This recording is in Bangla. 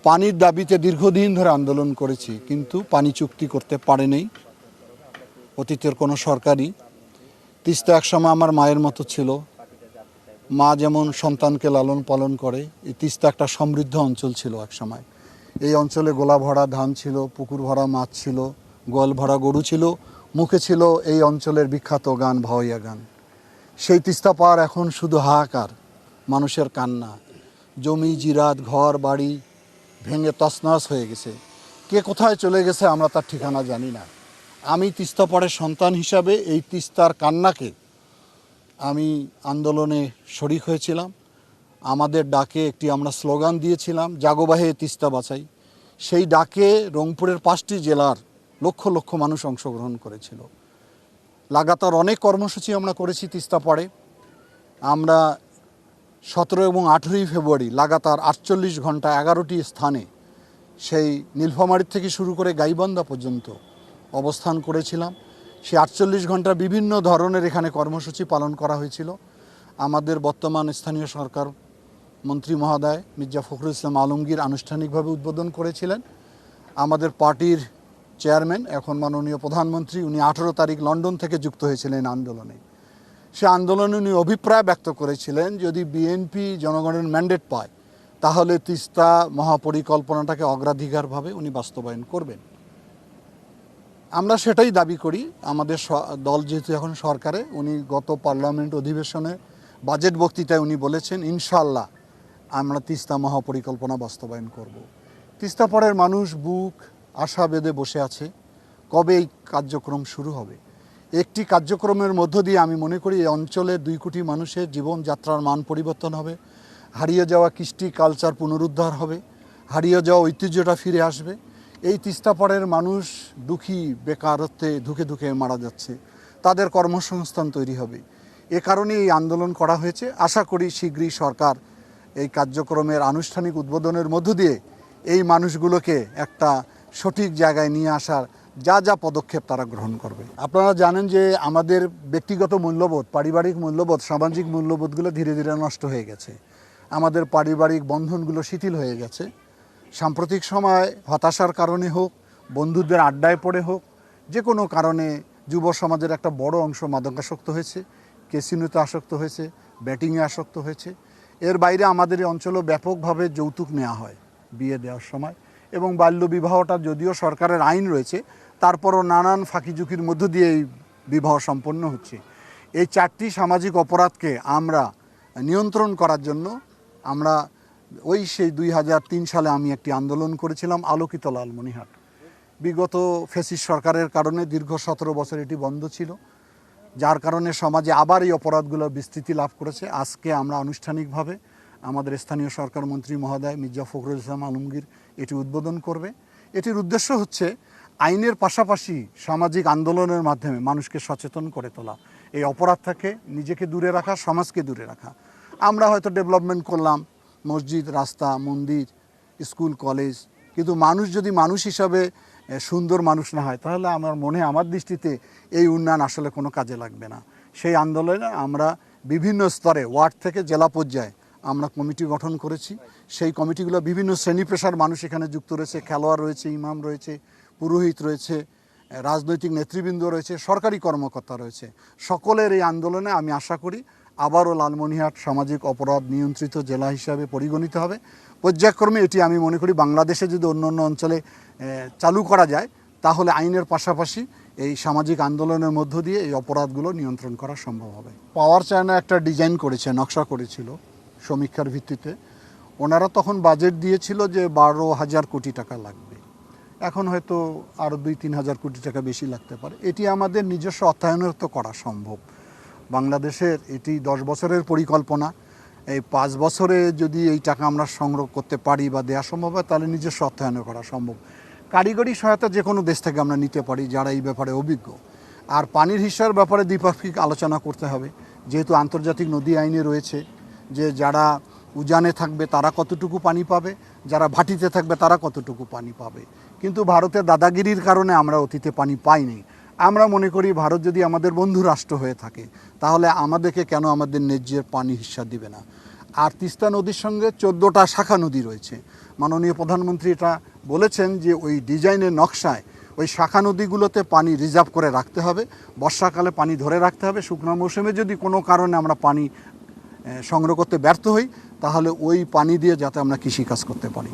পানির দাবিতে দীর্ঘদিন ধরে আন্দোলন করেছি, কিন্তু পানি চুক্তি করতে পারেনি অতীতের কোনো সরকারই। তিস্তা একসময় আমার মায়ের মতো ছিল। মা যেমন সন্তানকে লালন পালন করে, এই তিস্তা একটা সমৃদ্ধ অঞ্চল ছিল একসময়। এই অঞ্চলে গোলা ভরা ধান ছিল, পুকুর ভরা মাছ ছিল, গোয়াল ভরা গরু ছিল, মুখে ছিল এই অঞ্চলের বিখ্যাত গান ভাওয়াইয়া গান। সেই তিস্তা পার এখন শুধু হাহাকার, মানুষের কান্না। জমি জিরাত ঘর বাড়ি ভেঙে তছনছ হয়ে গেছে। কে কোথায় চলে গেছে আমরা তার ঠিকানা জানি না। আমি তিস্তা পাড়ের সন্তান হিসাবে এই তিস্তার কান্নাকে আমি আন্দোলনে শরিক হয়েছিলাম। আমাদের ডাকে একটি আমরা স্লোগান দিয়েছিলাম, জাগোবাহে তিস্তা বাঁচাই। সেই ডাকে রংপুরের 5টি জেলার লক্ষ লক্ষ মানুষ অংশগ্রহণ করেছিল। লাগাতার অনেক কর্মসূচি আমরা করেছি তিস্তা পাড়ে। আমরা 17 এবং 18 ফেব্রুয়ারি লাগাতার 48 ঘন্টা 11টি স্থানে, সেই নীলফামারীর থেকে শুরু করে গাইবান্ধা পর্যন্ত অবস্থান করেছিলাম। সেই 48 ঘন্টা বিভিন্ন ধরনের এখানে কর্মসূচি পালন করা হয়েছিল। আমাদের বর্তমান স্থানীয় সরকার মন্ত্রী মহোদয় মির্জা ফখরুল ইসলাম আলমগীর আনুষ্ঠানিকভাবে উদ্বোধন করেছিলেন। আমাদের পার্টির চেয়ারম্যান, এখন মাননীয় প্রধানমন্ত্রী, উনি 18 তারিখ লন্ডন থেকে যুক্ত হয়েছিলেন আন্দোলনে। সে আন্দোলনে উনি অভিপ্রায় ব্যক্ত করেছিলেন, যদি বিএনপি জনগণের ম্যান্ডেট পায় তাহলে তিস্তা মহাপরিকল্পনাটাকে অগ্রাধিকারভাবে উনি বাস্তবায়ন করবেন। আমরা সেটাই দাবি করি। আমাদের দল যেহেতু এখন সরকারে, উনি গত পার্লামেন্ট অধিবেশনে বাজেট বক্তৃতায় উনি বলেছেন, ইনশাআল্লাহ আমরা তিস্তা মহাপরিকল্পনা বাস্তবায়ন করব। তিস্তা পাড়ের মানুষ বুক আশা বেঁধে বসে আছে, কবে এই কার্যক্রম শুরু হবে। একটি কার্যক্রমের মধ্য দিয়ে আমি মনে করি এই অঞ্চলের 2 কোটি মানুষের জীবনযাত্রার মান পরিবর্তন হবে, হারিয়ে যাওয়া কৃষ্টি কালচার পুনরুদ্ধার হবে, হারিয়ে যাওয়া ঐতিহ্যটা ফিরে আসবে। এই তিস্তা পাড়ের মানুষ দুঃখী, বেকারত্বে ধুকে ধুকে মারা যাচ্ছে, তাদের কর্মসংস্থান তৈরি হবে। এ কারণে এই আন্দোলন করা হয়েছে। আশা করি শীঘ্রই সরকার এই কার্যক্রমের আনুষ্ঠানিক উদ্বোধনের মধ্য দিয়ে এই মানুষগুলোকে একটা সঠিক জায়গায় নিয়ে আসার যা যা পদক্ষেপ তারা গ্রহণ করবে। আপনারা জানেন যে আমাদের ব্যক্তিগত মূল্যবোধ, পারিবারিক মূল্যবোধ, সামাজিক মূল্যবোধগুলো ধীরে ধীরে নষ্ট হয়ে গেছে। আমাদের পারিবারিক বন্ধনগুলো শিথিল হয়ে গেছে। সাম্প্রতিক সময় হতাশার কারণে হোক, বন্ধুদের আড্ডায় পড়ে হোক, যে কোনো কারণে যুব সমাজের একটা বড় অংশ মাদকাসক্ত হয়েছে, ক্যাসিনোতে আসক্ত হয়েছে, ব্যাটিংয়ে আসক্ত হয়েছে। এর বাইরে আমাদের এই অঞ্চলেও ব্যাপকভাবে যৌতুক নেওয়া হয় বিয়ে দেওয়ার সময়, এবং বাল্যবিবাহটা যদিও সরকারের আইন রয়েছে, তারপরও নানান ফাঁকিঝুঁকির মধ্য দিয়ে এই বিবাহ সম্পন্ন হচ্ছে। এই 4টি সামাজিক অপরাধকে আমরা নিয়ন্ত্রণ করার জন্য আমরা সেই 2003 সালে আমি একটি আন্দোলন করেছিলাম, আলোকিত লালমনিরহাট। বিগত ফ্যাসিস্ট সরকারের কারণে দীর্ঘ 17 বছর এটি বন্ধ ছিল, যার কারণে সমাজে আবার এই অপরাধগুলো বিস্তৃতি লাভ করেছে। আজকে আমরা আনুষ্ঠানিকভাবে আমাদের স্থানীয় সরকার মন্ত্রী মহোদয় মির্জা ফখরুল ইসলাম আলমগীর এটি উদ্বোধন করবে। এটির উদ্দেশ্য হচ্ছে আইনের পাশাপাশি সামাজিক আন্দোলনের মাধ্যমে মানুষকে সচেতন করে তোলা, এই অপরাধ থেকে নিজেকে দূরে রাখা, সমাজকে দূরে রাখা। আমরা হয়তো ডেভেলপমেন্ট করলাম, মসজিদ, রাস্তা, মন্দির, স্কুল, কলেজ, কিন্তু মানুষ যদি মানুষ হিসাবে সুন্দর মানুষ না হয়, তাহলে আমার দৃষ্টিতে এই উন্নয়ন আসলে কোনো কাজে লাগবে না। সেই আন্দোলনে আমরা বিভিন্ন স্তরে, ওয়ার্ড থেকে জেলা পর্যায়ে আমরা কমিটি গঠন করেছি। সেই কমিটিগুলো বিভিন্ন শ্রেণী পেশার মানুষ এখানে যুক্ত রয়েছে, খেলোয়াড় রয়েছে, ইমাম রয়েছে, পুরোহিত রয়েছে, রাজনৈতিক নেতৃবৃন্দ রয়েছে, সরকারি কর্মকর্তা রয়েছে। সকলের এই আন্দোলনে আমি আশা করি আবারও লালমনিরহাট সামাজিক অপরাধ নিয়ন্ত্রিত জেলা হিসাবে পরিগণিত হবে। পর্যায়ক্রমে এটি আমি মনে করি বাংলাদেশে যদি অন্য অন্য অঞ্চলে চালু করা যায়, তাহলে আইনের পাশাপাশি এই সামাজিক আন্দোলনের মধ্য দিয়ে এই অপরাধগুলো নিয়ন্ত্রণ করা সম্ভব হবে। পাওয়ার চায়না একটা ডিজাইন করেছে, নকশা করেছিল সমীক্ষার ভিত্তিতে। ওনারা তখন বাজেট দিয়েছিল যে 12,000 কোটি টাকা লাগবে। এখন হয়তো আরও 2-3 হাজার কোটি টাকা বেশি লাগতে পারে। এটি আমাদের নিজস্ব অর্থায়নের তো করা সম্ভব। বাংলাদেশের এটি 10 বছরের পরিকল্পনা। এই 5 বছরে যদি এই টাকা আমরা সংগ্রহ করতে পারি বা দেওয়া সম্ভব হয়, তাহলে নিজস্ব অর্থায়নে করা সম্ভব। কারিগরি সহায়তা যে কোনো দেশ থেকে আমরা নিতে পারি যারা এই ব্যাপারে অভিজ্ঞ। আর পানির হিস্যার ব্যাপারে দ্বিপাক্ষিক আলোচনা করতে হবে, যেহেতু আন্তর্জাতিক নদী আইনে রয়েছে যে যারা উজানে থাকবে তারা কতটুকু পানি পাবে, যারা ভাটিতে থাকবে তারা কতটুকু পানি পাবে। কিন্তু ভারতের দাদাগিরির কারণে আমরা অতীতে পানি পাইনি। আমরা মনে করি ভারত যদি আমাদের বন্ধু রাষ্ট্র হয়ে থাকে, তাহলে আমাদেরকে কেন আমাদের ন্যায্যের পানি হিস্যা দিবে না। আর তিস্তা নদীর সঙ্গে 14টা শাখা নদী রয়েছে। মাননীয় প্রধানমন্ত্রী এটা বলেছেন যে ওই ডিজাইনের নকশায় ওই শাখা নদীগুলোতে পানি রিজার্ভ করে রাখতে হবে, বর্ষাকালে পানি ধরে রাখতে হবে, শুকনো মৌসুমে যদি কোনো কারণে আমরা পানি সংগ্রহ করতে ব্যর্থ হই তাহলে ওই পানি দিয়ে যাতে আমরা কৃষিকাজ করতে পারি।